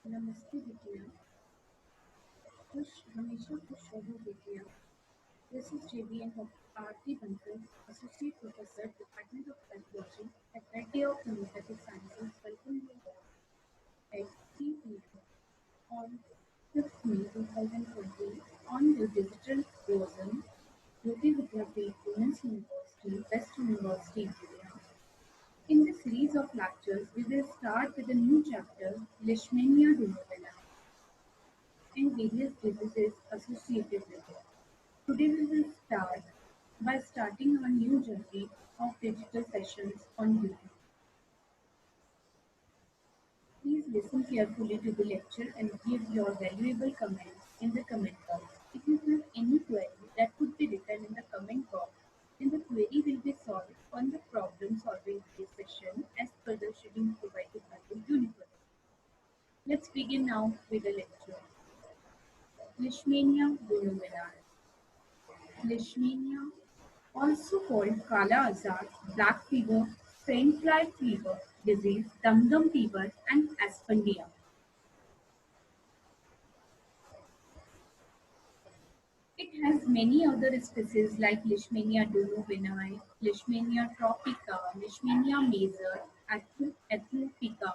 नमस्ते बिटिया, खुश हमेशा खुश रहो बिटिया। This is JBN Aarti Bansal, Associate Professor, Department of Psychology, Faculty of Homeopathic Sciences, welcome you all at CPE on 5th May 2020 on the digital version, Jyoti Vidyapeeth Women's University, West University, India. In this series of lectures, we will start with a new chapter, Leishmania Duodenum, and various diseases associated with it. Today we will start by starting our new journey of digital sessions on YouTube. Please listen carefully to the lecture and give your valuable comments in the comment box. If you have any query that could be written in the comment box, then the query will be solved on the problem solving day session as per the schedule provided by the university. Let's begin now with the lecture. Leishmania gonorrhea. Leishmania, also called Kala Azar, black fever, faint fly fever disease, dum-dum fever, and aspendia. It has many other species like Leishmania donovinae, Leishmania tropica, Leishmania major, Ethiopica,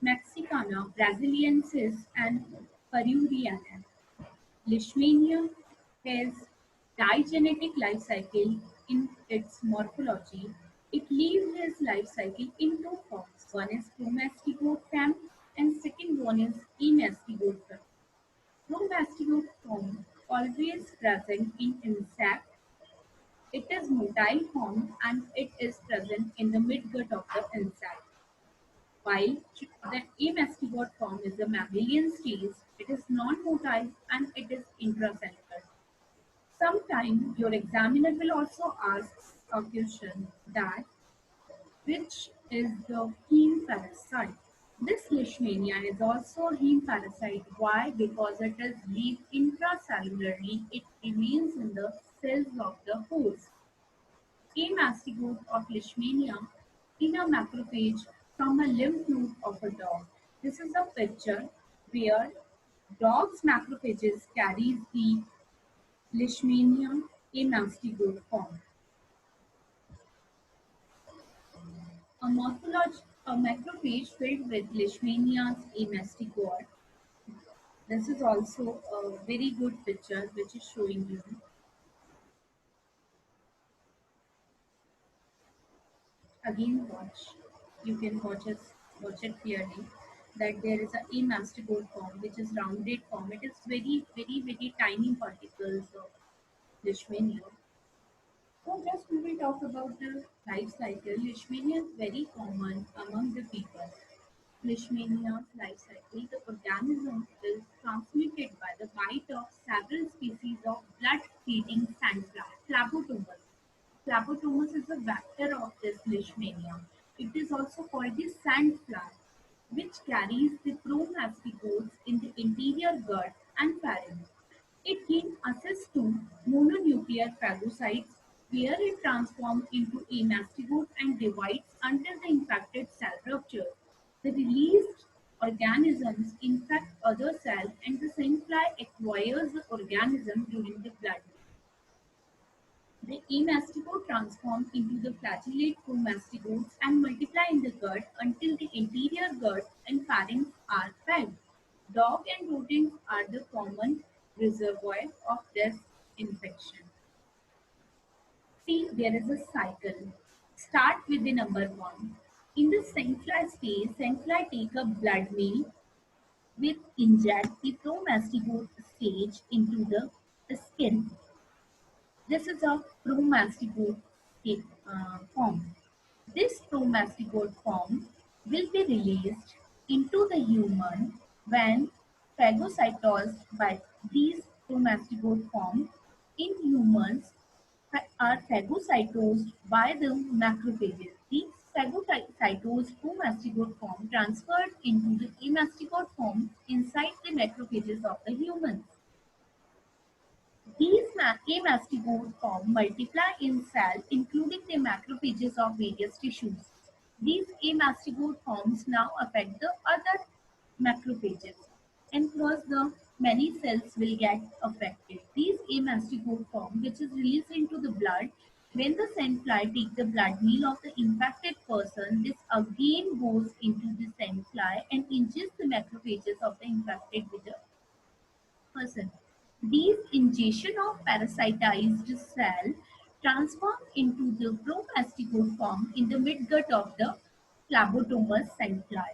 Mexicana, Braziliensis, and Peruviana. Leishmania has digenetic life cycle in its morphology. It lives its life cycle in two forms. One is promastigote form and second one is emastigote form. Promastigote form always present in insect. It is motile form and it is present in the midgut of the insect. While the emastigote form is a mammalian stage, it is non-motile and it is intracellular. Sometime your examiner will also ask a question that which is the heme parasite. This leishmania is also a heme parasite. Why? Because it is lived intracellularly. It remains in the cells of the host. A mastigote of leishmania in a macrophage from a lymph node of a dog. This is a picture where dog's macrophages carries the Leishmania amastigote form. A macrophage filled with Leishmania's amastigote. This is also a very good picture which is showing you. Again watch. You can watch it clearly that there is a amastigote form which is rounded form. It is very tiny particles of Leishmania. So just we will talk about the life cycle. Leishmania is very common among the people. Leishmania's life cycle, the organism is transmitted by the bite of several species of blood-feeding sandfly, Phlebotomus. Phlebotomus is a vector of this Leishmania. It is also called the sandfly, which carries the promastigotes in the interior gut and pharynx. It gains access to mononuclear phagocytes, where it transforms into a mastigote and divides until the infected cell ruptures. The released organisms infect other cells and the sandfly acquires the organism during the blood. The amastigote transform into the flagellate promastigotes and multiply in the gut until the interior gut and pharynx are fed. Dog and rodents are the common reservoir of this infection. See, there is a cycle. Start with the number 1. In the sandfly stage, sandfly take a blood meal with inject the promastigote stage into the skin. This is a promastigote form. This promastigote form will be released into the human when phagocytosed by these promastigote form in humans are phagocytosed by the macrophages. These phagocytosed promastigote form transferred into the amastigote form inside the macrophages of the humans. These amastigote form multiply in cell, including the macrophages of various tissues. These amastigote forms now affect the other macrophages. and thus the many cells will get affected. These amastigote form, which is released into the blood. When the sandfly take the blood meal of the infected person, this again goes into the sandfly and injures the macrophages of the infected with the person. These ingestion of parasitized cell transform into the promastigote form in the midgut of the Phlebotomus sandfly.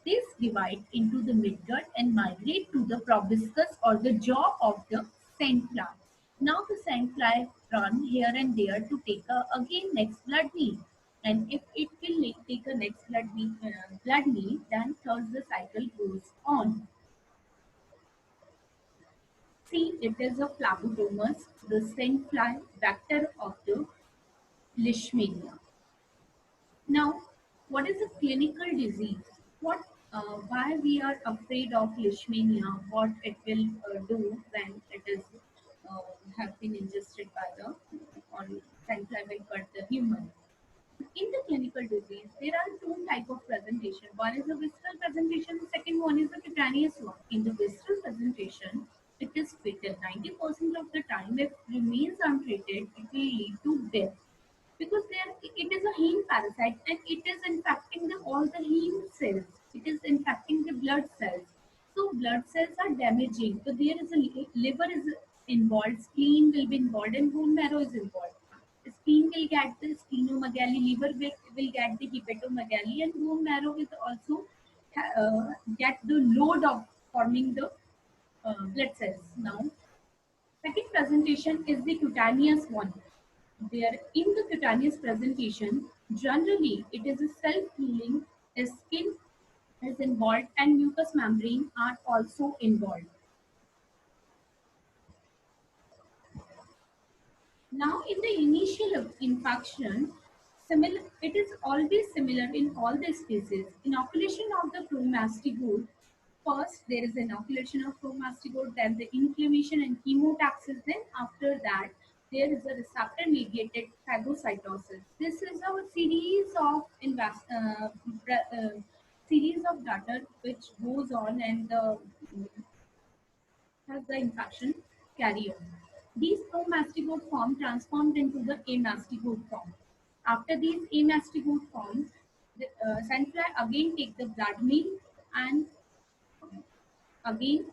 These divide into the midgut and migrate to the proboscis or the jaw of the sandfly. Now the sandfly run here and there to take again next blood meal. And if it will take a next blood meal, then thus the cycle goes on. See, it is a Phlebotomus, the sandfly vector of the Leishmania. Now, what is a clinical disease? Why we are afraid of leishmania? What it will do when it is uh, have been ingested by the or central will cut the human? In the clinical disease, there are two type of presentation. One is the visceral presentation. The second one is the cutaneous one. In the visceral presentation, it is fatal. 90% of the time, if remains untreated, it will lead to death because there it is a heme parasite and it is infecting all the heme cells. It is infecting the blood cells. So blood cells are damaging. So there is a liver is involved, spleen will be involved, and bone marrow is involved. Spleen will get the splenomegaly, liver will get the hepatomegaly, and bone marrow will also get the load of forming the blood cells. Now, second presentation is the cutaneous one. There, in the cutaneous presentation, generally it is a self-healing, skin is involved, and mucous membrane are also involved. Now, in the initial infection, it is always similar in all the species. Inoculation of the promastigote. First, there is inoculation of promastigote, then the inflammation and chemotaxis. Then, after that, there is a receptor-mediated phagocytosis. This is a series of data which goes on and has the infection carry on. These promastigote form transformed into the amastigote form. After these amastigote forms, the sandfly again take the blood meal and again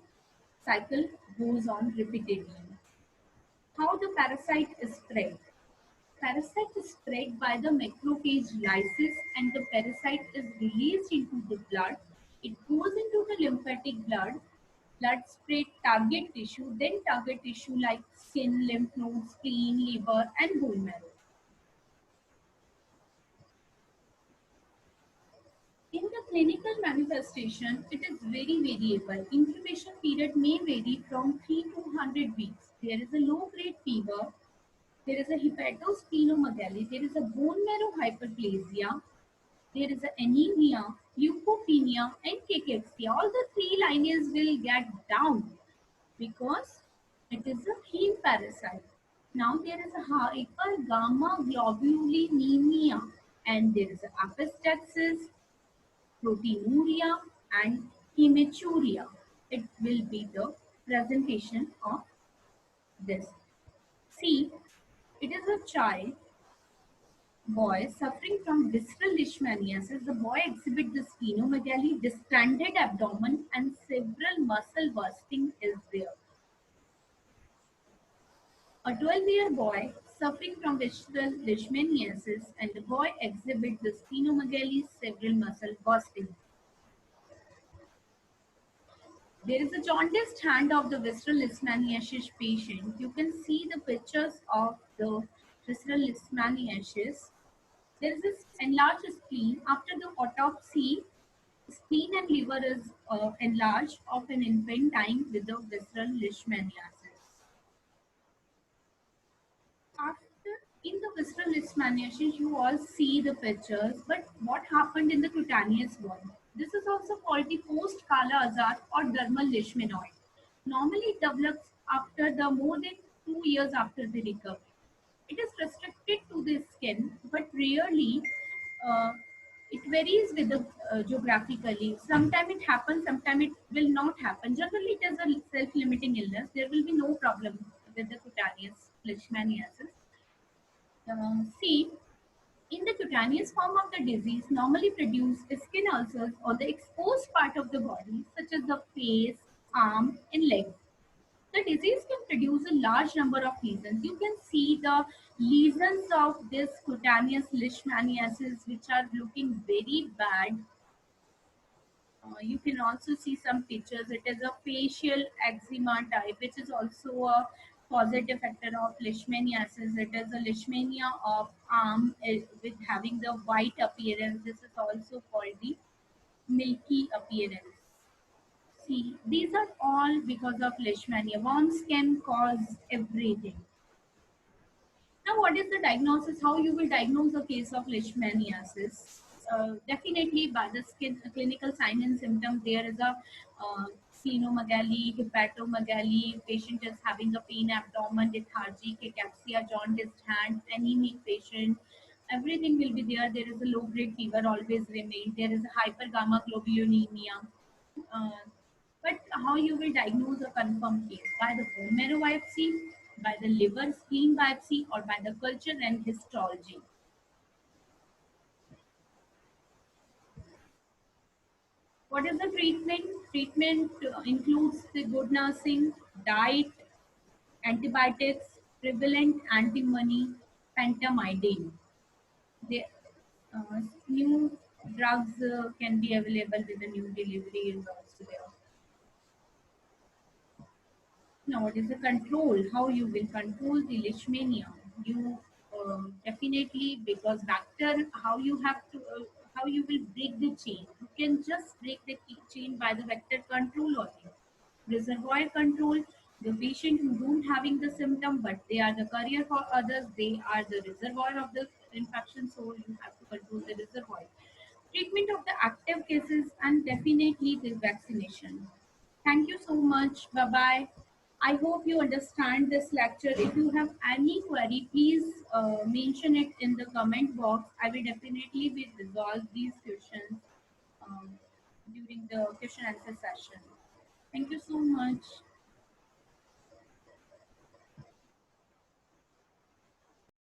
cycle goes on repeatedly. How the parasite is spread? Parasite is spread by the macrophage lysis and the parasite is released into the blood. It goes into the lymphatic blood spread target tissue, then target tissue like skin, lymph nodes, spleen, liver, and bone marrow. In the clinical manifestation, it is very variable. Incubation period may vary from 3 to 100 weeks. There is a low-grade fever, there is a hepatosplenomegaly, there is a bone marrow hyperplasia, there is a anemia, leukopenia, and cachexia. All the three lineages will get down because it is a heme parasite. Now there is a hyper gamma globulinemia and there is a epistaxis, proteinuria, and hematuria. It will be the presentation of this. See, it is a child boy suffering from visceral leishmaniasis. The boy exhibits the splenomegaly, distended abdomen, and several muscle bursting is there. A 12-year boy suffering from visceral leishmaniasis and the boy exhibits the splenomegaly, several muscle bursting. There is a jaundiced hand of the visceral leishmaniasis patient. You can see the pictures of the visceral leishmaniasis. There is this enlarged spleen. After the autopsy, spleen and liver is enlarged of an infant dying with the visceral leishmaniasis. After in the visceral leishmaniasis, you all see the pictures, but what happened in the cutaneous one? This is also called the post-Kala Azar or dermal leishmanoid. Normally, it develops after the more than 2 years after the recovery. It is restricted to the skin, but rarely uh, it varies with the geographically. Sometimes it happens, sometimes it will not happen. Generally it is a self-limiting illness. There will be no problem with the cutaneous leishmaniasis. See, in the cutaneous form of the disease, normally produce skin ulcers on the exposed part of the body, such as the face, arm, and leg. The disease can produce a large number of lesions. You can see the lesions of this cutaneous leishmaniasis, which are looking very bad. You can also see some pictures. It is a facial eczema type, which is also a positive factor of leishmaniasis. It is a leishmania of arm with having the white appearance. This is also called the milky appearance. See, these are all because of leishmania. Worms can cause everything. Now, what is the diagnosis? How you will diagnose a case of leishmaniasis? Definitely by the skin clinical sign and symptom. There is a splenomegaly, hepatomegaly. Patient is having a pain abdomen, lethargic, cachexia, jaundiced hand, anemic patient. Everything will be there. There is a low grade fever always remain. There is a hypergamma globulinemia. Uh, but how you will diagnose a confirmed case? By the bone marrow biopsy, by the liver spleen biopsy, or by the culture and histology. What is the treatment? Treatment includes the good nursing, diet, antibiotics, prevalent antimony, pentamidine. The new drugs can be available with the new delivery is also there. Now, what is the control? How you will control the leishmania? You definitely because vector. How you will break the chain? You can just break the chain by the vector control only. Reservoir control. The patient who don't having the symptom, but they are the carrier for others. They are the reservoir of the infection. So you have to control the reservoir. Treatment of the active cases and definitely the vaccination. Thank you so much. Bye bye. I hope you understand this lecture. If you have any query, please mention it in the comment box. I will definitely be resolve these questions um, during the question answer session. Thank you so much.